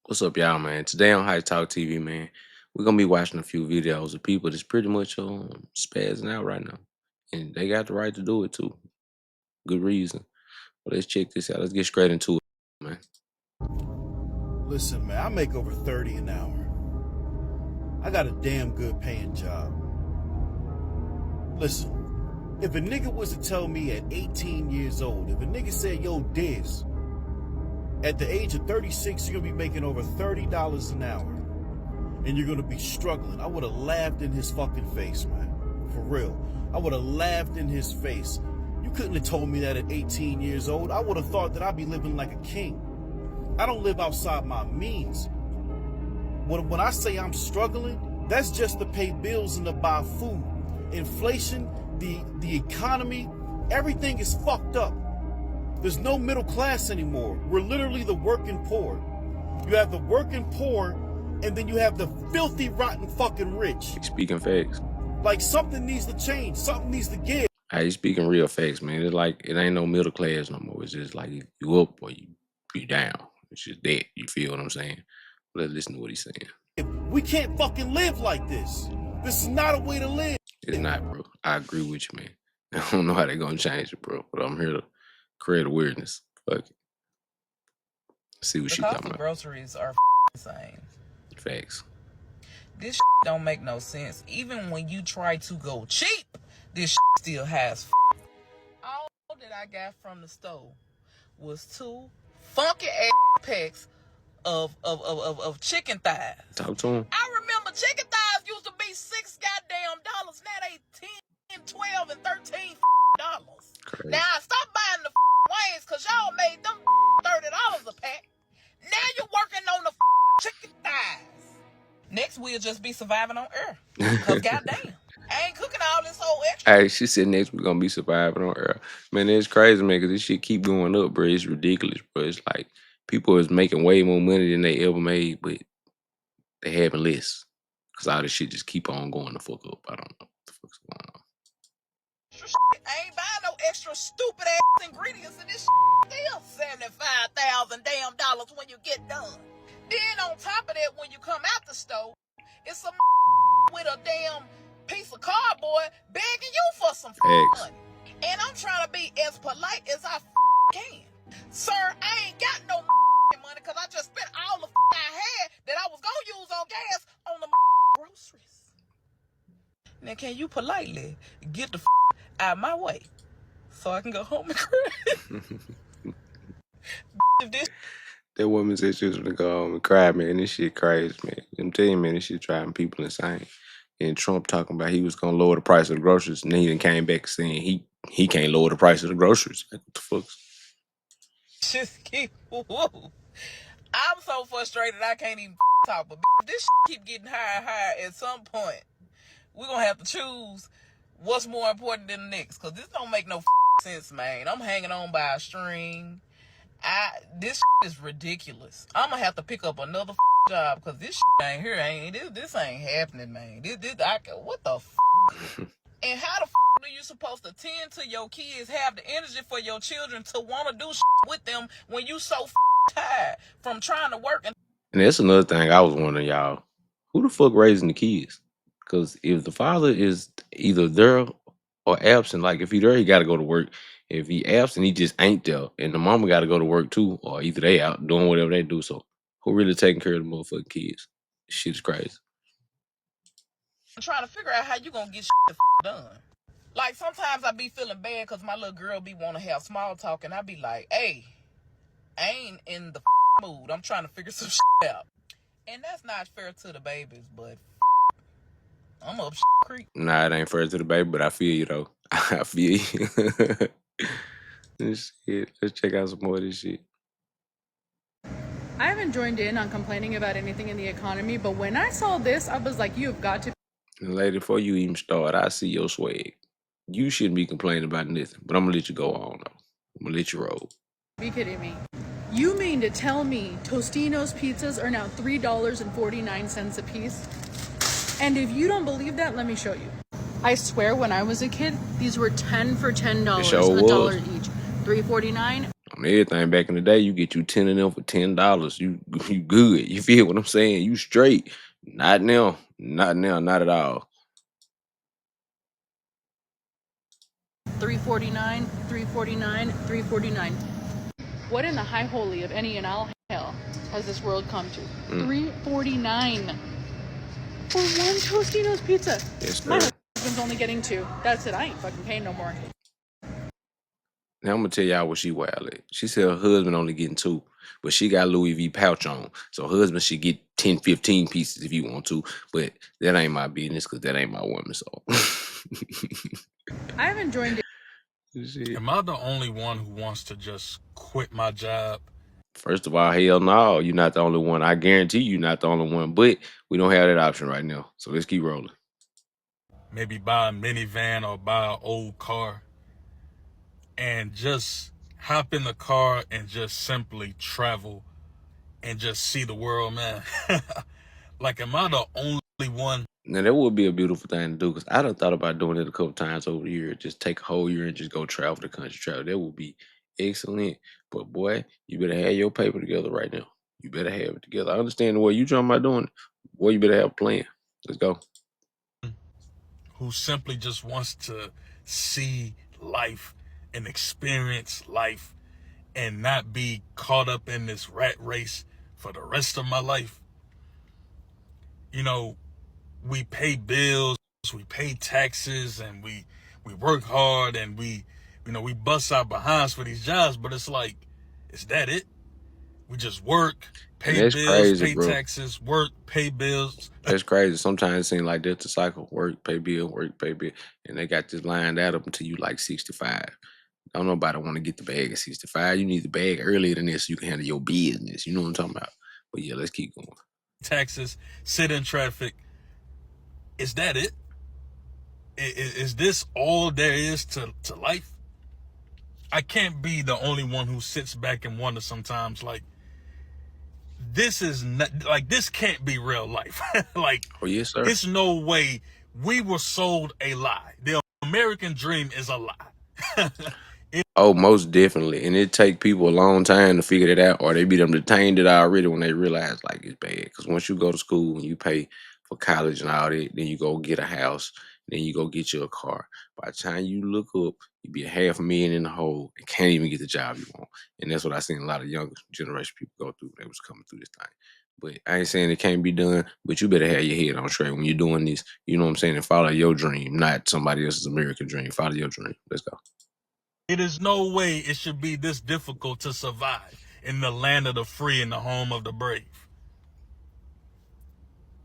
What's up, y'all, man? Today on High Talk TV, man, we're gonna be watching a few videos of people that's pretty much spazzing out right now, and they got the right to do it too. Good reason. But let's check this out. Let's get straight into it, man. Listen, man, I make over 30 an hour. I got a damn good paying job. Listen, if a nigga was to tell me at 18 years old, if a nigga said, yo, Diz, at the age of 36, you're gonna be making over $30 an hour, and you're gonna be struggling, I would have laughed in his fucking face, man. For real. I would have laughed in his face. You couldn't have told me that at 18 years old. I would have thought that I'd be living like a king. I don't live outside my means. When I say I'm struggling, that's just to pay bills and to buy food. Inflation, the economy, everything is fucked up. There's no middle class anymore. We're literally the working poor. You have the working poor, and then you have the filthy, rotten fucking rich. Speaking facts. Like, something needs to change. Something needs to give. Hey, speaking real facts, man. It's like it ain't no middle class no more. It's just like you up or you down. It's just that. You feel what I'm saying? Let's listen to what he's saying. We can't fucking live like this. This is not a way to live. It's not, bro. I agree with you, man. I don't know how they're gonna change it, bro. But I'm here to create awareness. Fuck it. See what The she cost talking of about. groceries are insane. Facts. This don't make no sense. Even when you try to go cheap, this still has. All that I got from the store was 2 funky ass packs of chicken thighs. Talk to him. I remember chicken thighs used to be $6 goddamn dollars. Now they 10, 12, and $13 Crazy. Now stop buying the wings because y'all made them $30 a pack. Now you're working on the chicken thighs. Next, we'll just be surviving on Earth. Because goddamn, I ain't cooking all this whole extra. Hey, she said next we're gonna be surviving on Earth. Man, it's crazy, man, because this shit keep going up, bro. It's ridiculous, bro. It's like people is making way more money than they ever made, but they having less. Because all this shit just keep on going the fuck up. I don't know what the fuck's going on. I ain't buying no extra stupid ass ingredients in this still $75,000 damn dollars when you get done. Then on top of that, when you come out the store, it's some with a damn piece of cardboard begging you for some money. And I'm trying to be as polite as I can. Sir, I ain't got no money because I just spent all the I had that I was going to use on gas on the groceries. Now, can you politely get the out of my way so I can go home and cry? That woman said she was gonna go home and cry, man. This shit crazy, man. I'm telling you, man, this shit driving people insane. And Trump talking about he was gonna lower the price of the groceries, and then he came back saying he can't lower the price of the groceries. Like, what the fuck? Just keep. Whoa. I'm so frustrated I can't even talk. But this keep getting higher and higher. At some point, we're gonna have to choose what's more important than the next. Cause this don't make no sense, man. I'm hanging on by a string. This is ridiculous. I'm gonna have to pick up another job because this ain't here. This ain't happening, man. What the And how the are you supposed to tend to your kids, have the energy for your children to want to do with them when you so tired from trying to work? And that's another thing I was wondering, y'all. Who the fuck raising the kids? Because if the father is either there or absent, like if he there, he got to go to work. If he absent, he just ain't there. And the mama got to go to work too, or either they out doing whatever they do. So who really taking care of the motherfucking kids? Shit is crazy. I'm trying to figure out how you gonna get done. Like sometimes I be feeling bad because my little girl be want to have small talk, and I be like, hey, I ain't in the mood. I'm trying to figure some out. And that's not fair to the babies, but I'm up creek. Nah, it ain't fair to the baby, but I feel you though. I feel you. This shit. Let's check out some more of this shit. I haven't joined in on complaining about anything in the economy, but when I saw this, I was like, you've got to. And lady, before you even start, I see your swag. You shouldn't be complaining about nothing, but I'm gonna let you go on though. I'm gonna let you roll. Be kidding me. You mean to tell me Tostino's pizzas are now $3.49 a piece? And if you don't believe that, let me show you. I swear when I was a kid, these were 10 for $10, It sure $1 was. each. $3.49. on everything. Back in the day, you get you 10 of them for $10. You good. You feel what I'm saying? You straight. Not now. Not now. Not at all. 349, 349, 349. What in the high holy of any and all hell has this world come to? 349 for one Tostino's pizza. Yes, My sir. husband's only getting two. That's it. I ain't fucking paying no more. Now I'm gonna tell y'all what she wild at. She said her husband only getting two, but she got Louis V pouch on. So her husband should get 10, 15 pieces if he want to. But that ain't my business because that ain't my woman. So I haven't joined shit. Am I the only one who wants to just quit my job? First of all, hell no, you're not the only one. I guarantee you're not the only one. But we don't have that option right now. So let's keep rolling. Maybe buy a minivan or buy an old car and just hop in the car and just simply travel and just see the world, man. Like, am I the only one? Now that would be a beautiful thing to do because I done thought about doing it a couple times over the year. Just take a whole year and just go travel the country, travel. That would be excellent. But boy, you better have your paper together right now. You better have it together. I understand the way you talking about doing it. Boy, you better have a plan. Let's go. Who simply just wants to see life and experience life and not be caught up in this rat race for the rest of my life. You know, we pay bills, we pay taxes, and we work hard, and we bust our behinds for these jobs, but it's like, is that it? We just work, And pay that's bills, crazy, pay bro. taxes, work, pay bills. That's crazy. Sometimes it seems like that's the cycle. Work, pay bill. And they got this lined out up until you like 65. Don't nobody want to get the bag at 65. You need the bag earlier than this so you can handle your business. You know what I'm talking about? But yeah, let's keep going. Taxes, sit in traffic. Is that it? Is this all there is to life? I can't be the only one who sits back and wonders sometimes, like, this is not, like, this can't be real life. Like, Oh, yes, sir. it's no way. We were sold a lie. The American dream is a lie. Oh, most definitely. And it take people a long time to figure that out, or they be them detained it already when they realize like it's bad. Because once you go to school and you pay for college and all that, then you go get a house, then you go get you a car. By the time you look up, you be a half a million in the hole and can't even get the job you want. And that's what I seen a lot of younger generation people go through. They was coming through this thing. But I ain't saying it can't be done, but you better have your head on straight when you're doing this. You know what I'm saying? And follow your dream, not somebody else's American dream. Follow your dream. Let's go. It is no way it should be this difficult to survive in the land of the free and the home of the brave.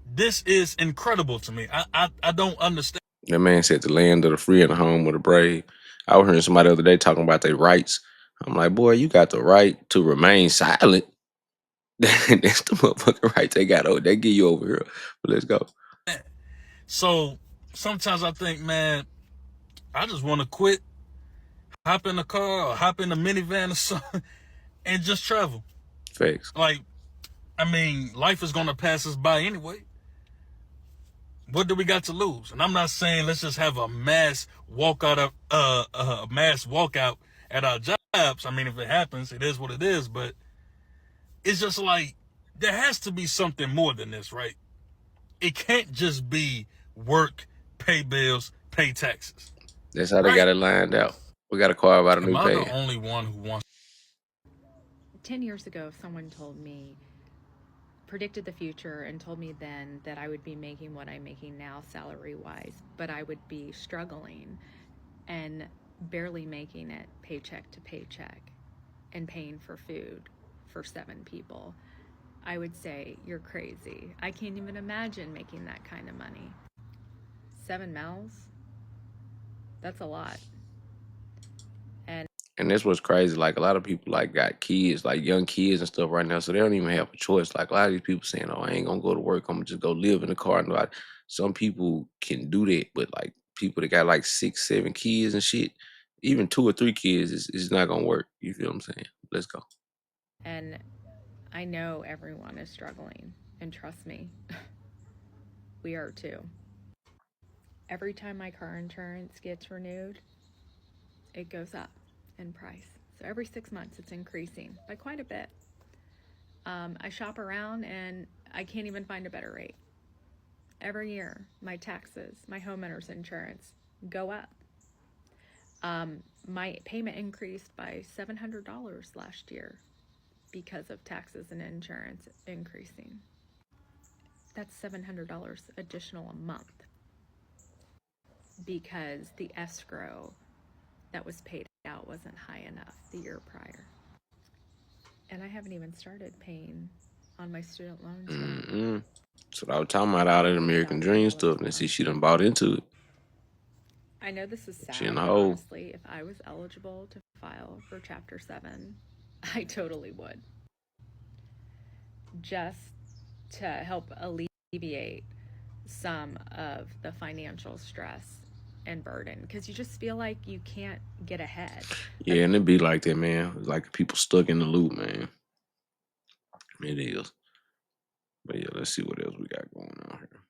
This is incredible to me. I don't understand. That man said the land of the free and the home of the brave. I was hearing somebody the other day talking about their rights. I'm like, boy, you got the right to remain silent. That's the motherfucking right they got over. They give you over here. But let's go. So sometimes I think, man, I just want to quit, hop in the car or hop in the minivan or something, and just travel. Facts. Like, I mean, life is gonna pass us by anyway. What do we got to lose? And I'm not saying let's just have a mass walkout of mass walkout at our jobs. I mean, if it happens, it is what it is. But it's just like there has to be something more than this, right? It can't just be work, pay bills, pay taxes, That's how they got right? it lined out. We got to carve out a Am new I the pay. only one who wants? 10 years ago, if someone told me, predicted the future, and told me then that I would be making what I'm making now, salary wise, but I would be struggling and barely making it paycheck to paycheck and paying for food for 7 people, I would say, you're crazy. I can't even imagine making that kind of money. 7 mouths? That's a lot. And that's what's crazy. Like a lot of people like got kids, like young kids and stuff right now, so they don't even have a choice. Like a lot of these people saying, "Oh, I ain't gonna go to work. I'm gonna just go live in the car." And like, some people can do that, but like people that got like 6, 7 kids and shit, even 2 or 3 kids is not gonna work. You feel what I'm saying? Let's go. And I know everyone is struggling, and trust me, we are too. Every time my car insurance gets renewed, it goes up in price. So every 6 months, it's increasing by quite a bit. I shop around and I can't even find a better rate. Every year, my taxes, my homeowner's insurance go up. My payment increased by $700 last year because of taxes and insurance increasing. That's $700 additional a month because the escrow that was paid out wasn't high enough the year prior. And I haven't even started paying on my student loans yet. Mm-hmm. So I was talking about all that American Dream stuff, and see she done bought into it. I know this is She in sad, the but hole. honestly, if I was eligible to file for Chapter 7, I totally would. Just to help alleviate some of the financial stress and burden, because you just feel like you can't get ahead. Yeah, and it be like that, man. It's like people stuck in the loop, man. It is. But yeah, let's see what else we got going on here.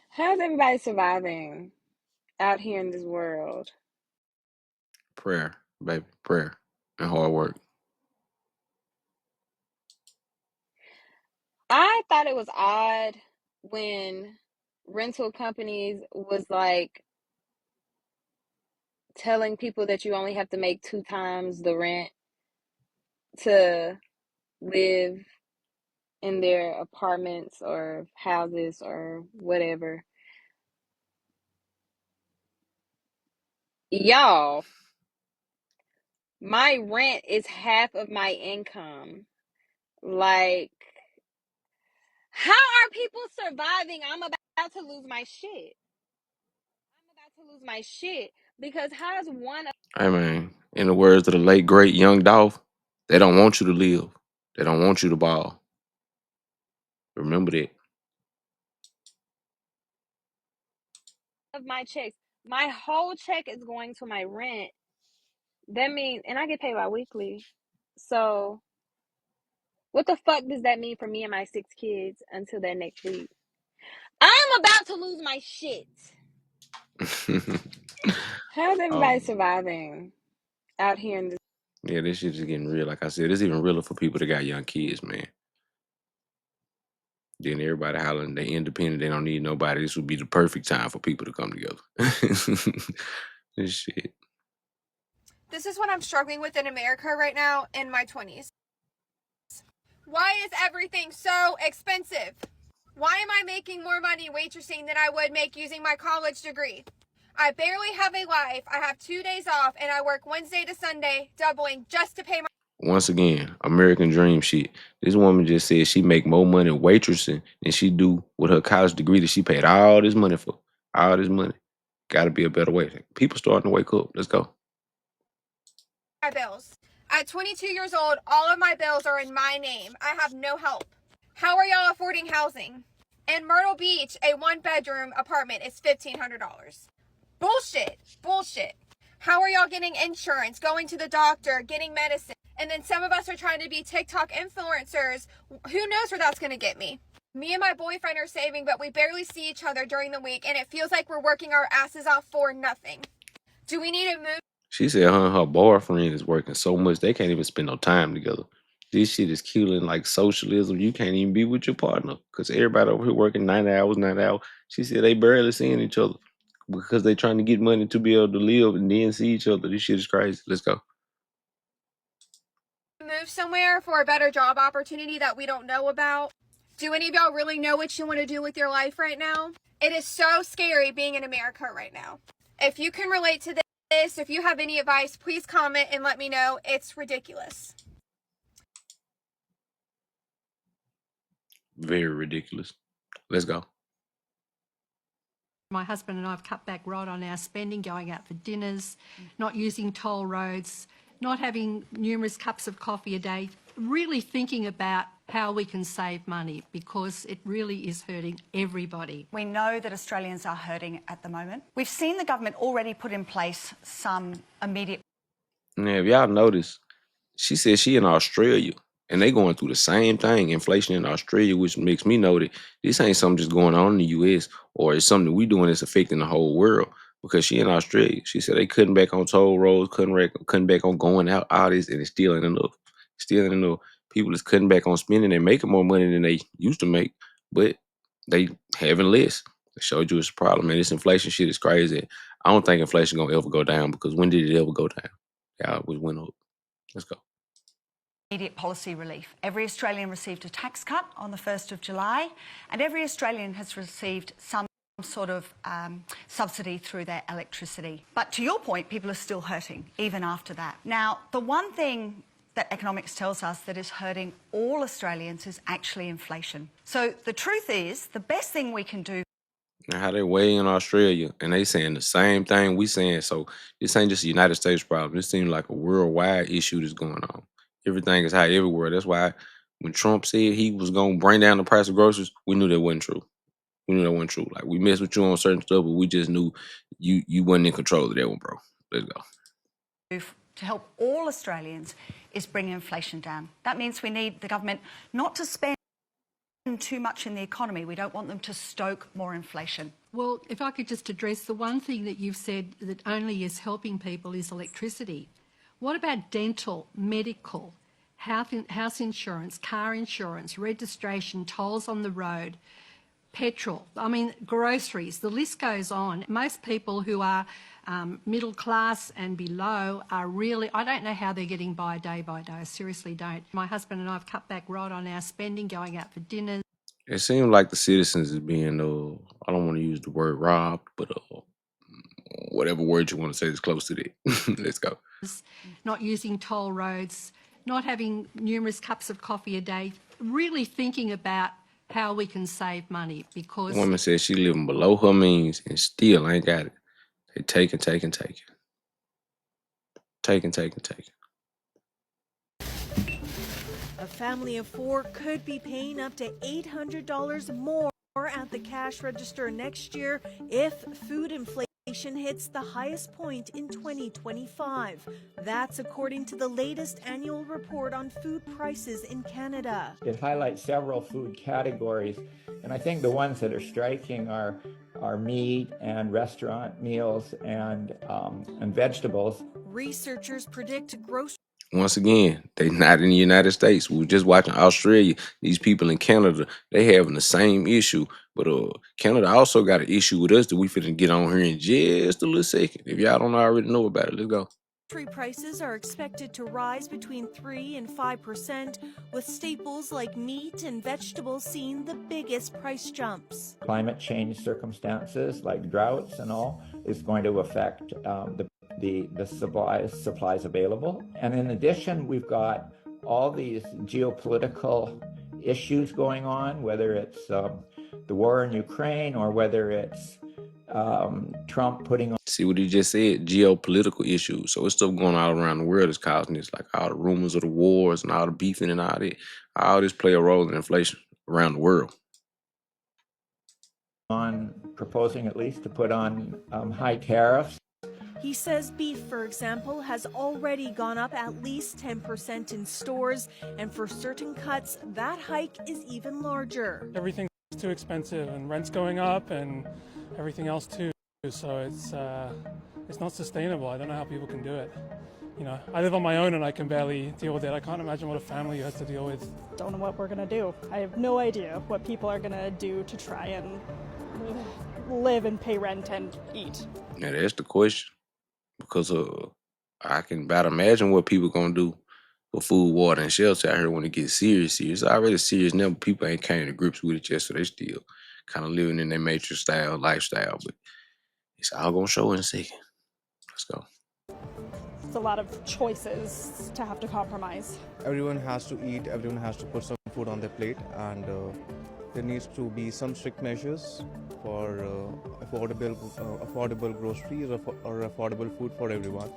How's everybody surviving out here in this world? Prayer, baby, prayer, and hard work. I thought it was odd when rental companies was like telling people that you only have to make 2 times the rent to live in their apartments or houses or whatever. Y'all, my rent is half of my income. Like, how are people surviving? I'm about to lose my shit. Because how's one Hey, man, in the words of the late great Young Dolph, they don't want you to live. They don't want you to ball. Remember that. of my checks, my whole check is going to my rent? That means, and I get paid bi-weekly. So what the fuck does that mean for me and my 6 kids until that next week? I'm about to lose my shit. How's everybody um, surviving out here in this? yeah, this shit is getting real. Like I said, it's even realer for people that got young kids, man. Then everybody hollering they independent, they don't need nobody. This would be the perfect time for people to come together. This shit. This is what I'm struggling with in America right now in my 20s. Why is everything so expensive? Why am I making more money waitressing than I would make using my college degree? I barely have a life. I have 2 days off and I work Wednesday to Sunday, doubling just to pay my Once again, American dream shit. This woman just said she make more money waitressing than she do with her college degree that she paid all this money for. All this money. Gotta be a better way. People starting to wake up. Let's go. bills. At 22 years old, all of my bills are in my name. I have no help. How are y'all affording housing? In Myrtle Beach, a 1-bedroom apartment is $1,500. Bullshit. How are y'all getting insurance, going to the doctor, getting medicine? And then some of us are trying to be TikTok influencers. Who knows where that's going to get me? Me and my boyfriend are saving, but we barely see each other during the week, and it feels like we're working our asses off for nothing. Do we need to move? She said her and her boyfriend is working so much they can't even spend no time together. This shit is killing like socialism. You can't even be with your partner because everybody over here working 9 hours, 9 hours. She said they barely seeing each other because they trying to get money to be able to live and then see each other. This shit is crazy. Let's go. Move somewhere for a better job opportunity that we don't know about? Do any of y'all really know what you want to do with your life right now? It is so scary being in America right now. If you can relate to this, if you have any advice, please comment and let me know. It's ridiculous. Very ridiculous. Let's go. My husband and I have cut back right on our spending, going out for dinners, not using toll roads, not having numerous cups of coffee a day, really thinking about how we can save money because it really is hurting everybody. We know that Australians are hurting at the moment. We've seen the government already put in place some immediate. Now, if y'all notice, she said she in Australia and they going through the same thing, inflation in Australia, which makes me know that this ain't something just going on in the US or it's something that we doing that's affecting the whole world. because she in Australia. She said they cutting back on toll roads, cutting back on going out, all this, and it's still ain't enough. Still ain't enough. People is cutting back on spending and making more money than they used to make, but they having less. It showed you it's a problem, man. This inflation shit is crazy. I don't think inflation gonna ever go down because when did it ever go down? Yeah, it was went up. Let's go. Immediate policy relief. Every Australian received a tax cut on the 1st of July, and every Australian has received some sort of subsidy through their electricity. But to your point, people are still hurting even after that. Now, the one thing that economics tells us that is hurting all Australians is actually inflation. So the truth is, the best thing we can do. And how they way in Australia and they saying the same thing we saying. So this ain't just a United States problem. This seems like a worldwide issue that's going on. Everything is high everywhere. That's why when Trump said he was gonna bring down the price of groceries, we knew that wasn't true. We knew that wasn't true. Like we messed with you on certain stuff, but we just knew you wasn't in control of that one, bro. Let's go. To help all Australians is bring inflation down. That means we need the government not to spend too much in the economy. We don't want them to stoke more inflation. Well, if I could just address the one thing that you've said that only is helping people is electricity. What about dental, medical, house insurance, car insurance, registration, tolls on the road, petrol, I mean, groceries, the list goes on. Most people who are middle class and below are really, I don't know how they're getting by day, I seriously don't. My husband and I have cut back right on our spending, going out for dinners. It seems like the citizens is being I don't want to use the word robbed, but whatever word you want to say is close to that. Let's go. Not using toll roads, not having numerous cups of coffee a day, really thinking about how we can save money because... The woman said she living below her means and still ain't got it. They taking. A family of 4 could be paying up to $800 more at the cash register next year if food inflation hits the highest point in 2025. That's according to the latest annual report on food prices in Canada. It highlights several food categories, and I think the ones that are striking are meat and restaurant meals and vegetables. Researchers predict grocery. Once again, they not in the United States. We were just watching Australia. These people in Canada, they having the same issue. But Canada also got an issue with us that we finna get on here in just a little second. If y'all don't already know about it, let's go. Grocery prices are expected to rise between 3 and 5%, with staples like meat and vegetables seeing the biggest price jumps. Climate change circumstances like droughts and all is going to affect the supplies available. And in addition, we've got all these geopolitical issues going on, whether it's the war in Ukraine or whether it's Trump putting on... See what he just said? Geopolitical issues. So it's stuff going all around the world that's causing this, like all the rumors of the wars and all the beefing and all that. All this play a role in inflation around the world. On proposing at least to put on high tariffs. He says beef, for example, has already gone up at least 10% in stores, and for certain cuts, that hike is even larger. Everything's too expensive, and rent's going up, and everything else too. So it's not sustainable. I don't know how people can do it. You know, I live on my own and I can barely deal with it. I can't imagine what a family has to deal with. Don't know what we're gonna do. I have no idea what people are gonna do to try and live and pay rent and eat. Yeah, that's the question. Because I can about imagine what people gonna do for food, water, and shelter out here when it gets serious. It's already serious now, but people ain't came to grips with it yet, so they still kind of living in their matrix style lifestyle. But it's all gonna show in a second. Let's go. It's a lot of choices to have to compromise. Everyone has to eat, everyone has to put some food on their plate, and there needs to be some strict measures for affordable groceries or affordable food for everyone.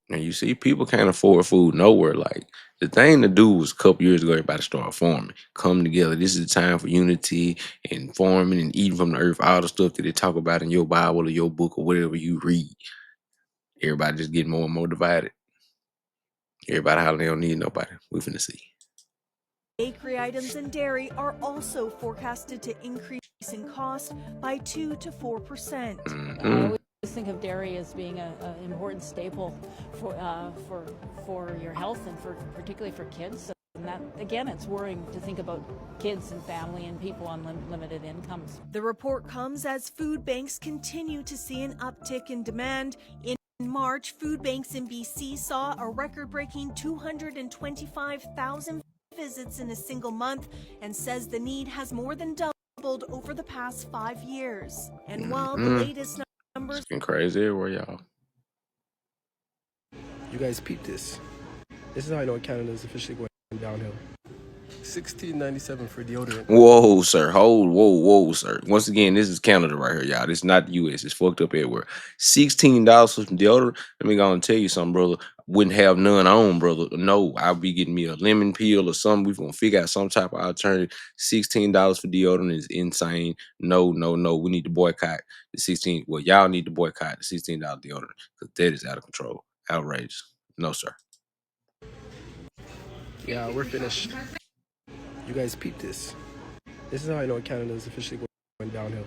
And you see, people can't afford food nowhere. Like, the thing to do was a couple years ago, everybody started farming, come together. This is the time for unity and farming and eating from the earth, all the stuff that they talk about in your Bible or your book or whatever you read. Everybody just getting more and more divided. Everybody hollering they don't need nobody. We finna see. Bakery items and dairy are also forecasted to increase in cost by 2 to 4%. I always just think of dairy as being an important staple for your health and particularly for kids. And that, again, it's worrying to think about kids and family and people on limited incomes. The report comes as food banks continue to see an uptick in demand. In March, food banks in BC saw a record-breaking 225,000 visits in a single month and says the need has more than doubled over the past 5 years. And while the latest numbers... It's been crazy everywhere, y'all. You guys peep this. This is how I know Canada is officially going downhill. $16.97 for deodorant. Whoa, sir. Whoa, sir. Once again, this is Canada right here, y'all. This is not the US. It's fucked up everywhere. $16 for some deodorant. Let me go and tell you something, brother. Wouldn't have none on, brother. No, I'll be getting me a lemon peel or something. We're gonna figure out some type of alternative. $16 for deodorant is insane. No. We need to boycott the 16. Well, y'all need to boycott the $16 deodorant because that is out of control. Outrageous. No, sir. Yeah, we're finished. You guys peep this. This is how I know Canada is officially going downhill.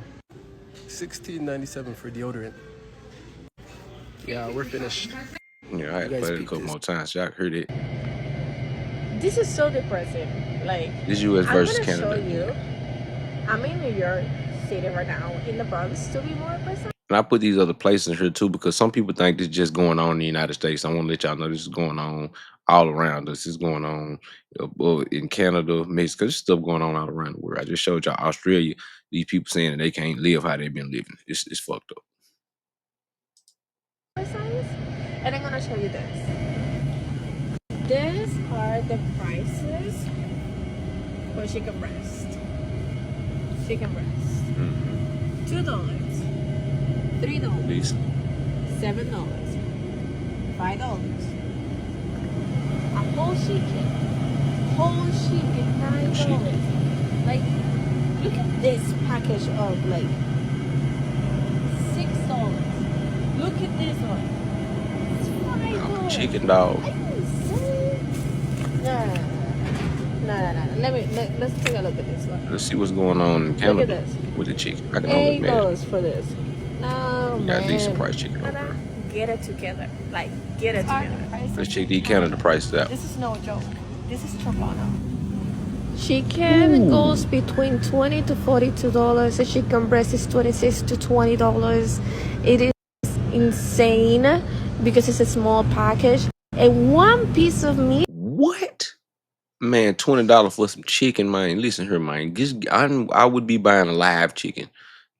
$16.97 for deodorant. Yeah, we're finished. Yeah, I had to play it a couple more times. Y'all heard it. This is so depressing. Like, This US versus I'm gonna Canada. show you. I'm in New York City right now, in the Bronx, to be more precise. And I put these other places here too because some people think this is just going on in the United States. I want to let y'all know this is going on all around us. This is going on in Canada, Mexico. There's stuff going on all around the world. I just showed y'all Australia. These people saying that they can't live how they've been living. It's fucked up. And I'm gonna show you this. These are the prices for chicken breast. Chicken breast. $2, $3, These. $7, $5. A whole chicken, $9. Like, look at this package of like $6. Look at this one. It's $5. Chicken dog. No. Let's take a look at this one. Let's see what's going on in Canada Look at this. with the chicken. I can only imagine. $8 for this. No, You man. got decent price chicken over there. Get it together. Like, get it together. Let's check these Canada prices out. This is no joke. This is Toronto. Chicken goes between $20 to $42. A chicken breast is $26 to $20. It is insane because it's a small package. And one piece of meat. What? Man, $20 for some chicken, man. Listen here, man. I would be buying a live chicken.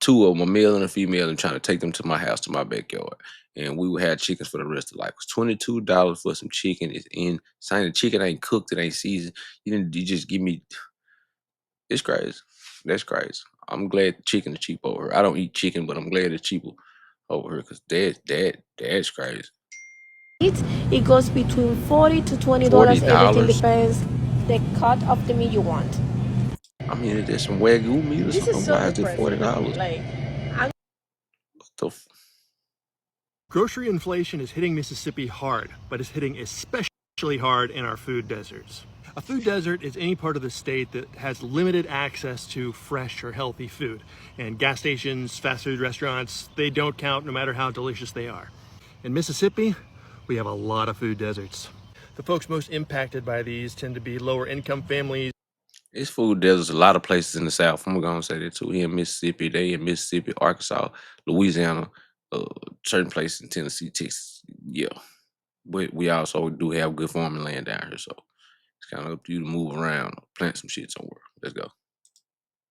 2 of them, a male and a female, and trying to take them to my house, to my backyard. And we would have chickens for the rest of life. $22 for some chicken is insane. The chicken ain't cooked, it ain't seasoned. You just give me. It's crazy. That's crazy. I'm glad the chicken is cheap over here. I don't eat chicken, but I'm glad it's cheaper over here because that's crazy. It goes between $40 to $20. Everything depends the cut of the meat you want. I mean, if there's some Wagyu meat or This something, is so why is it depressing. $40? Like, Grocery inflation is hitting Mississippi hard, but it's hitting especially hard in our food deserts. A food desert is any part of the state that has limited access to fresh or healthy food. And gas stations, fast food restaurants, they don't count no matter how delicious they are. In Mississippi, we have a lot of food deserts. The folks most impacted by these tend to be lower income families. It's food deserts a lot of places in the South. I'm going to say that too. Here in Mississippi, they in Mississippi, Arkansas, Louisiana, certain places in Tennessee, Texas. Yeah. But we also do have good farming land down here. So it's kind of up to you to move around, plant some shit somewhere. Let's go.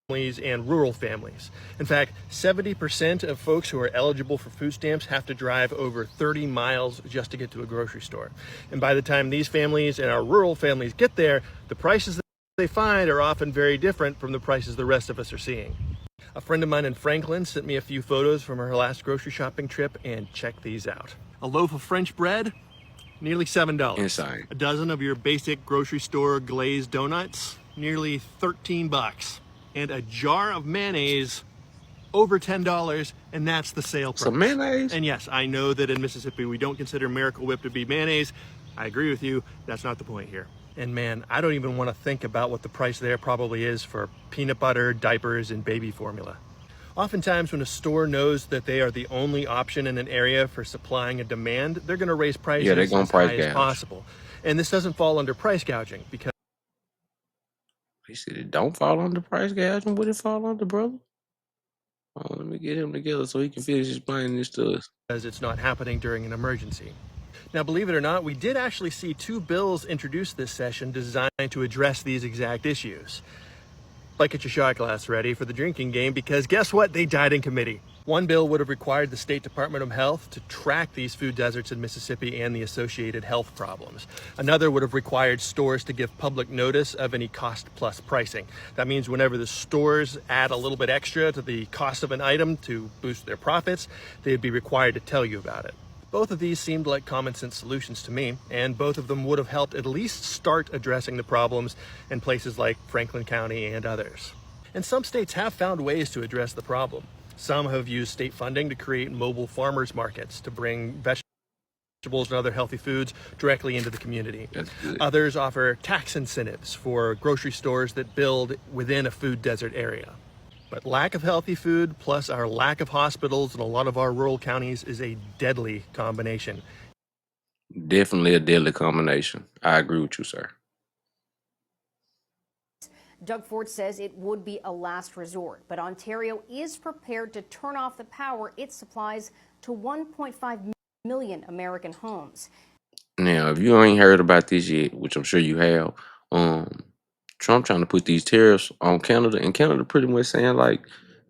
And rural families. In fact, 70% of folks who are eligible for food stamps have to drive over 30 miles just to get to a grocery store. And by the time these families and our rural families get there, the prices that they find are often very different from the prices the rest of us are seeing. A friend of mine in Franklin sent me a few photos from her last grocery shopping trip, and check these out. A loaf of French bread, nearly $7. Insane. A dozen of your basic grocery store glazed donuts, nearly $13. And a jar of mayonnaise, over $10, and that's the sale price. Some mayonnaise? And yes, I know that in Mississippi we don't consider Miracle Whip to be mayonnaise. I agree with you, that's not the point here. And man, I don't even want to think about what the price there probably is for peanut butter, diapers, and baby formula. Oftentimes, when a store knows that they are the only option in an area for supplying a demand, they're going to raise Yeah, they prices gonna as price high as gouge. possible. And this doesn't fall under price gouging because He said it don't fall under price gouging. What it fall under, brother? Oh, let me get him together so he can finish explaining this to us. it's not happening during an emergency. Now, believe it or not, we did actually see 2 bills introduced this session designed to address these exact issues. Like, get your shot glass ready for the drinking game, because guess what? They died in committee. One bill would have required the State Department of Health to track these food deserts in Mississippi and the associated health problems. Another would have required stores to give public notice of any cost plus pricing. That means whenever the stores add a little bit extra to the cost of an item to boost their profits, they'd be required to tell you about it. Both of these seemed like common sense solutions to me, and both of them would have helped at least start addressing the problems in places like Franklin County and others. And some states have found ways to address the problem. Some have used state funding to create mobile farmers markets to bring vegetables and other healthy foods directly into the community. Others offer tax incentives for grocery stores that build within a food desert area. But lack of healthy food plus our lack of hospitals in a lot of our rural counties is a deadly combination. Definitely a deadly combination. I agree with you, sir. Doug Ford says it would be a last resort, but Ontario is prepared to turn off the power it supplies to 1.5 million American homes. Now, if you ain't heard about this yet, which I'm sure you have, um, Trump trying to put these tariffs on Canada, and Canada pretty much saying like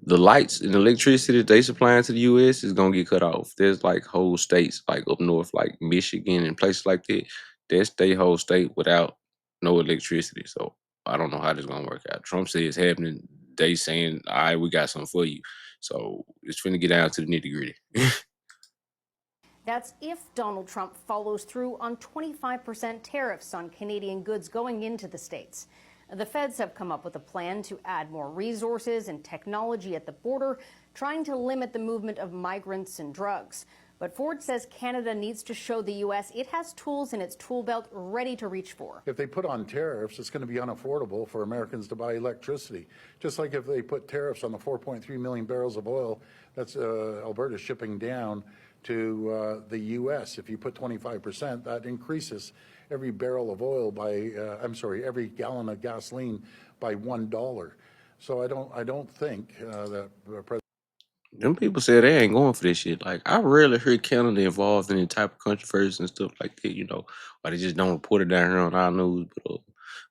the lights and electricity that they supplying to the US is gonna get cut off. There's like whole states like up north, like Michigan and places like that. That's they whole state without no electricity. So I don't know how this gonna work out. Trump said it's happening. They saying, all right, we got something for you. So it's finna get down to the nitty gritty. That's if Donald Trump follows through on 25% tariffs on Canadian goods going into the States. The feds have come up with a plan to add more resources and technology at the border, trying to limit the movement of migrants and drugs. But Ford says Canada needs to show the U.S. it has tools in its tool belt ready to reach for. If they put on tariffs, it's going to be unaffordable for Americans to buy electricity. Just like if they put tariffs on the 4.3 million barrels of oil that's Alberta shipping down to the U.S. If you put 25%, that increases every barrel of oil by, every gallon of gasoline by $1. So I don't think that President Them people say they ain't going for this shit. Like I rarely hear Canada involved in any type of controversy and stuff like that, or they just don't report it down here on our news.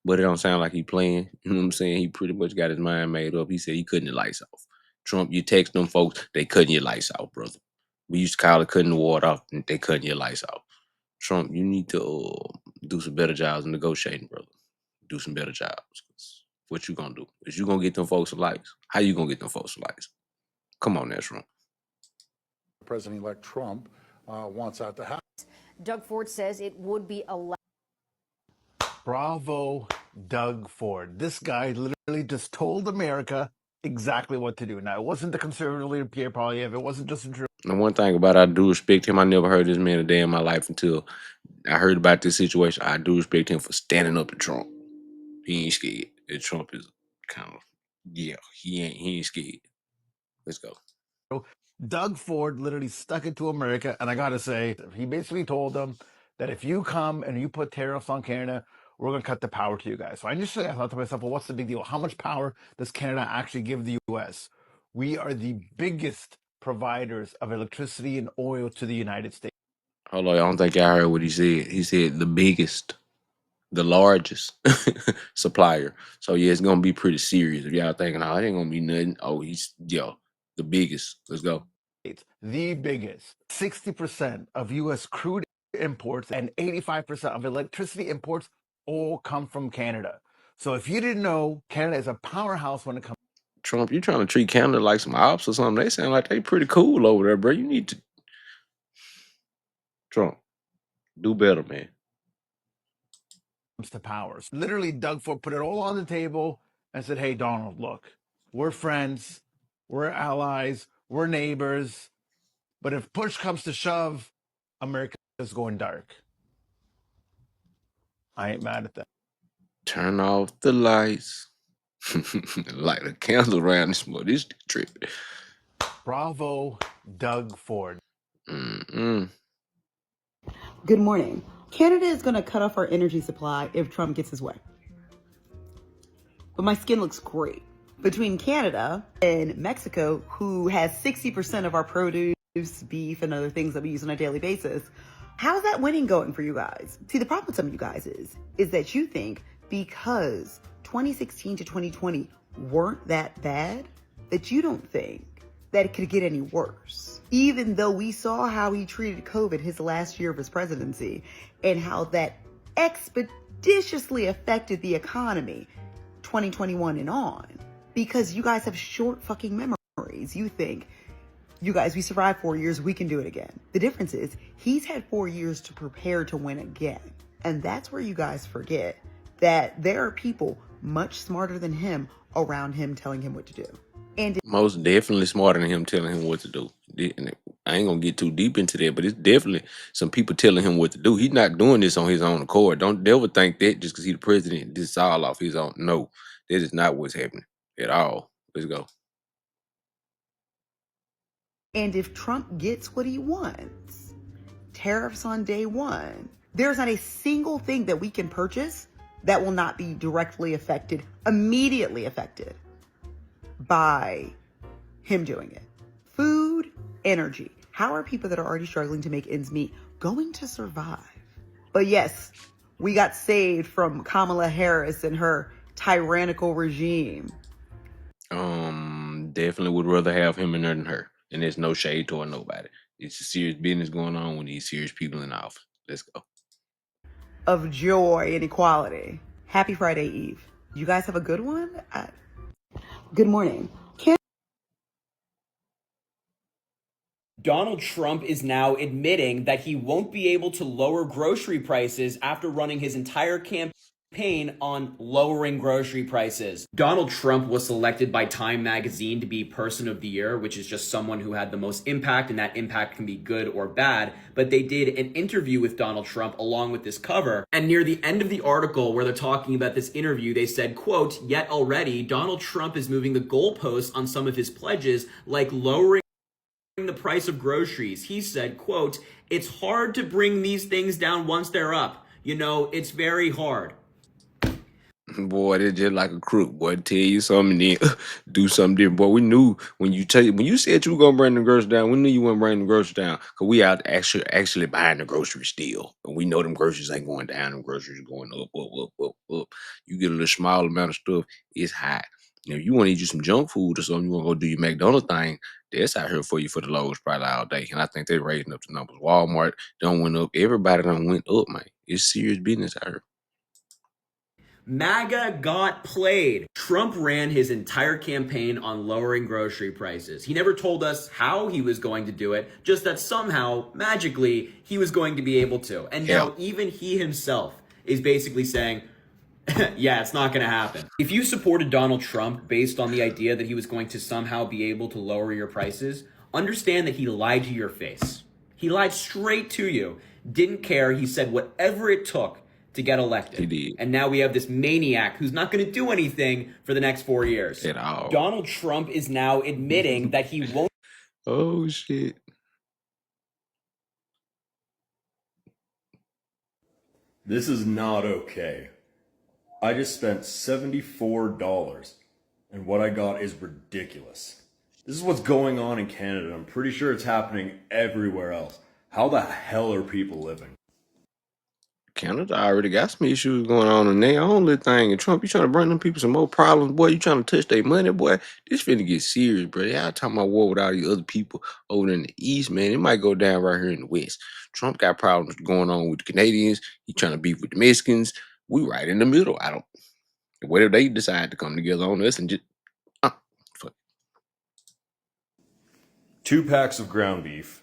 But it don't sound like he playing. You know what I'm saying? He pretty much got his mind made up. He said he cutting the lights off. Trump, you text them folks, they cutting your lights off, brother. We used to call it cutting the water off, and they cutting your lights off. Trump, you need to do some better jobs of negotiating, brother. Do some better jobs. 'Cause what you gonna do? Is you gonna get them folks some lights? How you gonna get them folks some lights? Come on, that's Trump. President-elect Trump wants that to happen. Doug Ford says it would be a Bravo, Doug Ford. This guy literally just told America exactly what to do. Now, it wasn't the conservative leader, Pierre Poilievre. It wasn't Justin Trudeau. And one thing about it, I do respect him. I never heard this man a day in my life until I heard about this situation. I do respect him for standing up to Trump. He ain't scared. And Trump is kind of, yeah, he ain't scared. Let's go. Doug Ford literally stuck it to America. And I got to say, he basically told them that if you come and you put tariffs on Canada, we're going to cut the power to you guys. So initially I thought to myself, well, what's the big deal? How much power does Canada actually give the U.S.? We are the biggest providers of electricity and oil to the United States. Hold on, I don't think y'all heard what he said. He said the biggest, the largest supplier. So yeah, it's gonna be pretty serious. If y'all thinking, oh, it ain't gonna be nothing. Oh, he's the biggest. Let's go. The biggest. 60% of U.S. crude imports and 85% of electricity imports all come from Canada. So if you didn't know, Canada is a powerhouse when it comes. Trump, you trying to treat Canada like some ops or something? They sound like they pretty cool over there, bro. You need to, Trump, do better, man. To powers. Literally, Doug Ford put it all on the table and said, hey, Donald, look, we're friends, we're allies, we're neighbors. But if push comes to shove, America is going dark. I ain't mad at that. Turn off the lights. Light a candle around this trip. Bravo, Doug Ford. Good morning. Canada is going to cut off our energy supply if Trump gets his way. But my skin looks great. Between Canada and Mexico, who has 60% of our produce, beef, and other things that we use on a daily basis, how's that winning going for you guys? See, the problem with some of you guys is that you think because 2016 to 2020 weren't that bad, that you don't think that it could get any worse. Even though we saw how he treated COVID his last year of his presidency and how that expeditiously affected the economy 2021 and on, because you guys have short fucking memories. You think, you guys, we survived 4 years, we can do it again. The difference is he's had 4 years to prepare to win again. And that's where you guys forget that there are people much smarter than him around him telling him what to do. And Most definitely smarter than him telling him what to do. I ain't gonna get too deep into that, but it's definitely some people telling him what to do. He's not doing this on his own accord. Don't ever think that just because he's the president, this is all off his own. No, that is not what's happening at all. Let's go. And if Trump gets what he wants, tariffs on day one, there's not a single thing that we can purchase that will not be directly affected, immediately affected by him doing it. Food, energy. How are people that are already struggling to make ends meet going to survive? But yes, we got saved from Kamala Harris and her tyrannical regime. Definitely would rather have him in there than her. And there's no shade toward nobody. It's a serious business going on with these serious people in office. Let's go. Of joy and equality. Happy Friday Eve. You guys have a good one? Good morning. Donald Trump is now admitting that he won't be able to lower grocery prices after running his entire campaign on lowering grocery prices. Donald Trump was selected by Time magazine to be Person of the Year, which is just someone who had the most impact, and that impact can be good or bad. But they did an interview with Donald Trump along with this cover. And near the end of the article where they're talking about this interview, they said, quote, "Yet already, Donald Trump is moving the goalposts on some of his pledges, like lowering the price of groceries." He said, quote, "It's hard to bring these things down once they're up. You know, it's very hard." Boy, they're just like a crook. Boy, tell you something, then do something different. Boy, we knew when you said you were gonna bring the groceries down, we knew you weren't bringing the groceries down. Cause we out actually buying the groceries still. And we know them groceries ain't going down, them groceries are going up. You get a little small amount of stuff, it's high. You know, you want to eat you some junk food or something, you want to go do your McDonald's thing, that's out here for you for the lowest price all day. And I think they're raising up the numbers. Walmart done went up. Everybody done went up, man. It's serious business out here. MAGA got played. Trump ran his entire campaign on lowering grocery prices. He never told us how he was going to do it, just that somehow, magically, he was going to be able to. And now even he himself is basically saying, yeah, it's not going to happen. If you supported Donald Trump based on the idea that he was going to somehow be able to lower your prices, understand that he lied to your face. He lied straight to you. Didn't care. He said whatever it took to get elected. He did. And now we have this maniac who's not going to do anything for the next 4 years. At all. Donald Trump is now admitting that he won't. Oh, shit. This is not okay. I just spent $74, and what I got is ridiculous. This is what's going on in Canada. I'm pretty sure it's happening everywhere else. How the hell are people living? Canada already got some issues going on in their own little thing. And Trump, you trying to bring them people some more problems, boy. You trying to touch their money, boy. This finna get serious, bro. Y'all talking about war with all these other people over in the East, man. It might go down right here in the West. Trump got problems going on with the Canadians. He trying to beef with the Mexicans. We right in the middle. What if they decide to come together on us and just, fuck. 2 packs of ground beef,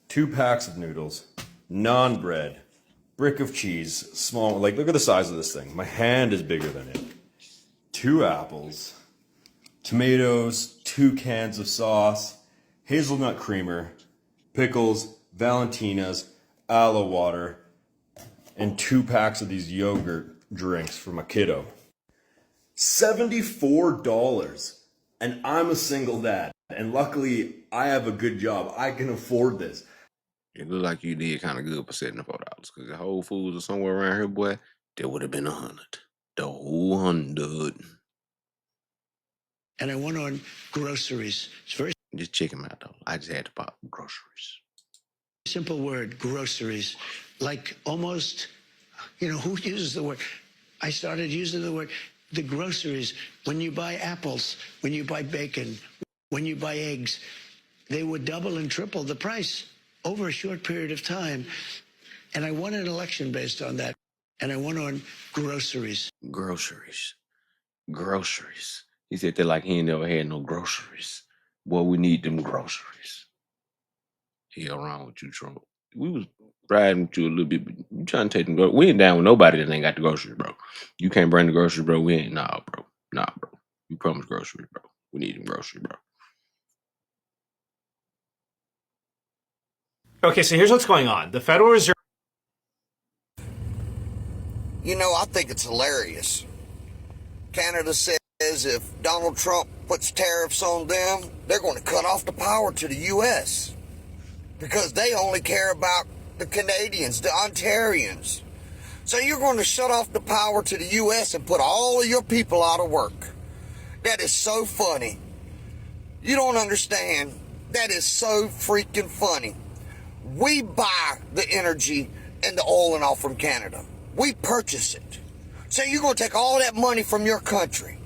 2 packs of noodles, naan bread, brick of cheese, small, like look at the size of this thing. My hand is bigger than it. 2 apples, tomatoes, 2 cans of sauce, hazelnut creamer, pickles, Valentinas, aloe water, and 2 packs of these yogurt drinks for my kiddo. $74, and I'm a single dad. And luckily, I have a good job. I can afford this. It looked like you did kind of good for $74 because the Whole Foods or somewhere around here, boy, there would have been 100. The whole 100. And I went on groceries. It's very Just check them out, though. I just had to pop groceries. simple word, groceries. Like almost, who uses the word? I started using the word, the groceries. When you buy apples, when you buy bacon, when you buy eggs, they would double and triple the price over a short period of time. And I won an election based on that. And I went on groceries. Groceries. Groceries. He said that like he ain't never had no groceries. Boy, we need them groceries. Hell wrong with you, Trump. We was riding with you a little bit, but you trying to take them. We ain't down with nobody that ain't got the groceries, bro. You can't bring the groceries, bro. We ain't. Nah, bro. Nah, bro. You promised groceries, bro. We need them groceries, bro. Okay, so here's what's going on. The Federal Reserve. I think it's hilarious. Canada says if Donald Trump puts tariffs on them, they're going to cut off the power to the U.S. because they only care about the Canadians, the Ontarians. So you're going to shut off the power to the U.S. and put all of your people out of work. That is so funny. You don't understand. That is so freaking funny. We buy the energy and the oil and all from Canada. We purchase it. So you're going to take all that money from your country.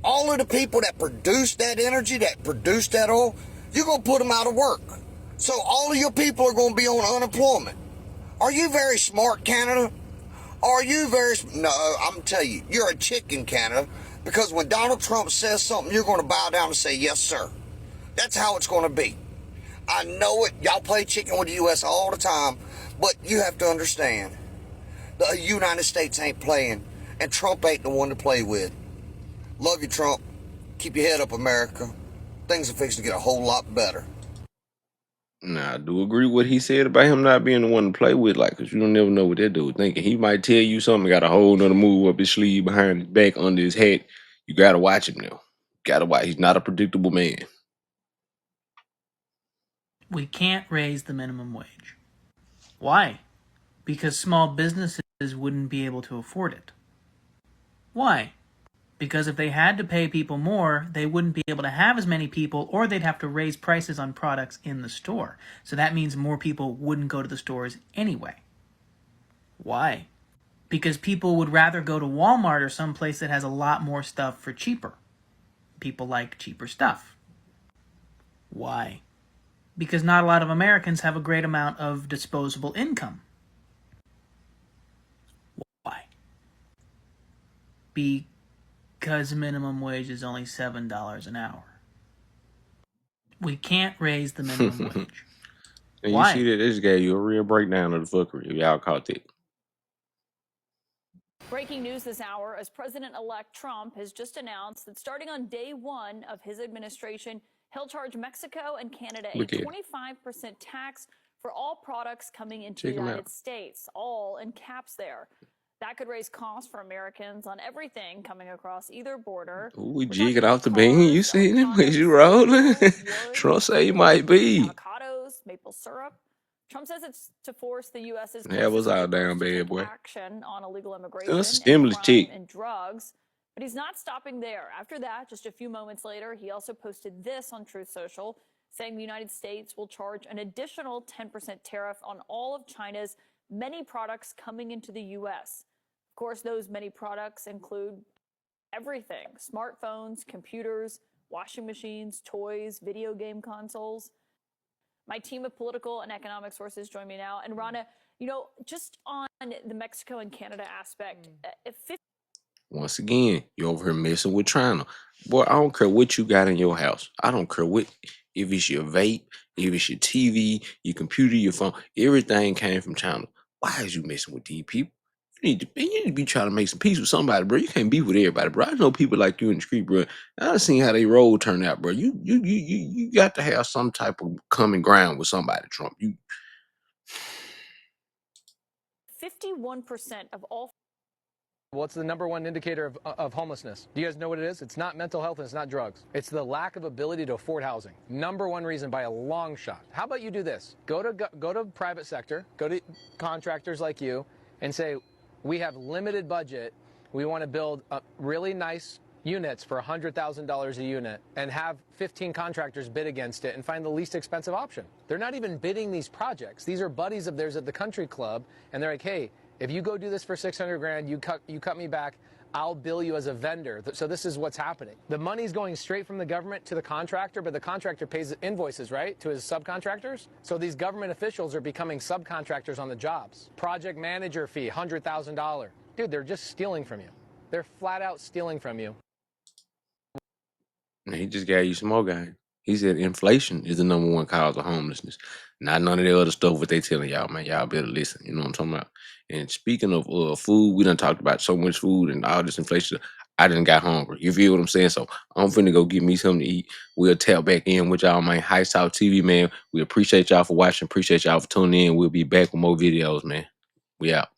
All of the people that produce that energy, that produce that oil, you're going to put them out of work. So all of your people are going to be on unemployment. Are you very smart, Canada? Are you very... No, I'm going to tell you, you're a chicken, Canada, because when Donald Trump says something, you're going to bow down and say, yes, sir. That's how it's going to be. I know it. Y'all play chicken with the U.S. all the time, but you have to understand, the United States ain't playing, and Trump ain't the one to play with. Love you, Trump. Keep your head up, America. Things are fixing to get a whole lot better. Nah, I do agree with what he said about him not being the one to play with, like, cause you don't never know what that dude thinking. He might tell you something, got a whole nother move up his sleeve, behind his back, under his hat. You gotta watch him now. Gotta watch. He's not a predictable man. We can't raise the minimum wage. Why? Because small businesses wouldn't be able to afford it. Why? Because if they had to pay people more, they wouldn't be able to have as many people, or they'd have to raise prices on products in the store. So that means more people wouldn't go to the stores anyway. Why? Because people would rather go to Walmart or someplace that has a lot more stuff for cheaper. People like cheaper stuff. Why? Because not a lot of Americans have a great amount of disposable income. Why? Because minimum wage is only $7 an hour. We can't raise the minimum wage. And Why? you see that this gave you a real breakdown of the fuckery. If y'all caught that. Breaking news this hour as President-elect Trump has just announced that starting on day one of his administration, he'll charge Mexico and Canada a 25% tax for all products coming into the United States, all in caps there. That could raise costs for Americans on everything coming across either border. Ooh, we jigging off the bean. You seen him? Is you rolling? Trump say you might be. Avocados, maple syrup. Trump says it's to force the U.S.'s That was all neighbors down to bad, take boy. action on illegal That's a immigration and stimulus crime check. and drugs. But he's not stopping there. After that, just a few moments later, he also posted this on Truth Social, saying the United States will charge an additional 10% tariff on all of China's many products coming into the U.S. Of course, those many products include everything: smartphones, computers, washing machines, toys, video game consoles. My team of political and economic sources join me now. And Rana, just on the Mexico and Canada aspect, Once again, you over here messing with China. Boy, I don't care what you got in your house. I don't care what, if it's your vape, if it's your TV, your computer, your phone, everything came from China. Why is you messing with these people? You need to be trying to make some peace with somebody, bro. You can't be with everybody, bro. I know people like you in the street, bro. I done seen how they roll turn out, bro. You got to have some type of common ground with somebody, Trump. 51% of all What's the number one indicator of homelessness? Do you guys know what it is? It's not mental health and it's not drugs. It's the lack of ability to afford housing. Number one reason by a long shot. How about you do this? Go to private sector, go to contractors like you and say, we have limited budget. We want to build really nice units for $100,000 a unit and have 15 contractors bid against it and find the least expensive option. They're not even bidding these projects. These are buddies of theirs at the country club, and they're like, hey, if you go do this for 600 grand, you cut me back, I'll bill you as a vendor. So this is what's happening. The money's going straight from the government to the contractor, but the contractor pays invoices, right, to his subcontractors? So these government officials are becoming subcontractors on the jobs. Project manager fee, $100,000. Dude, they're just stealing from you. They're flat out stealing from you. And he just gave you some more guy. He said inflation is the number one cause of homelessness. Not none of the other stuff what they telling y'all, man. Y'all better listen. You know what I'm talking about? And speaking of food, we done talked about so much food and all this inflation. I done got hungry. You feel what I'm saying? So I'm finna go get me something to eat. We'll tap back in with y'all, man. High South TV, man. We appreciate y'all for watching. Appreciate y'all for tuning in. We'll be back with more videos, man. We out.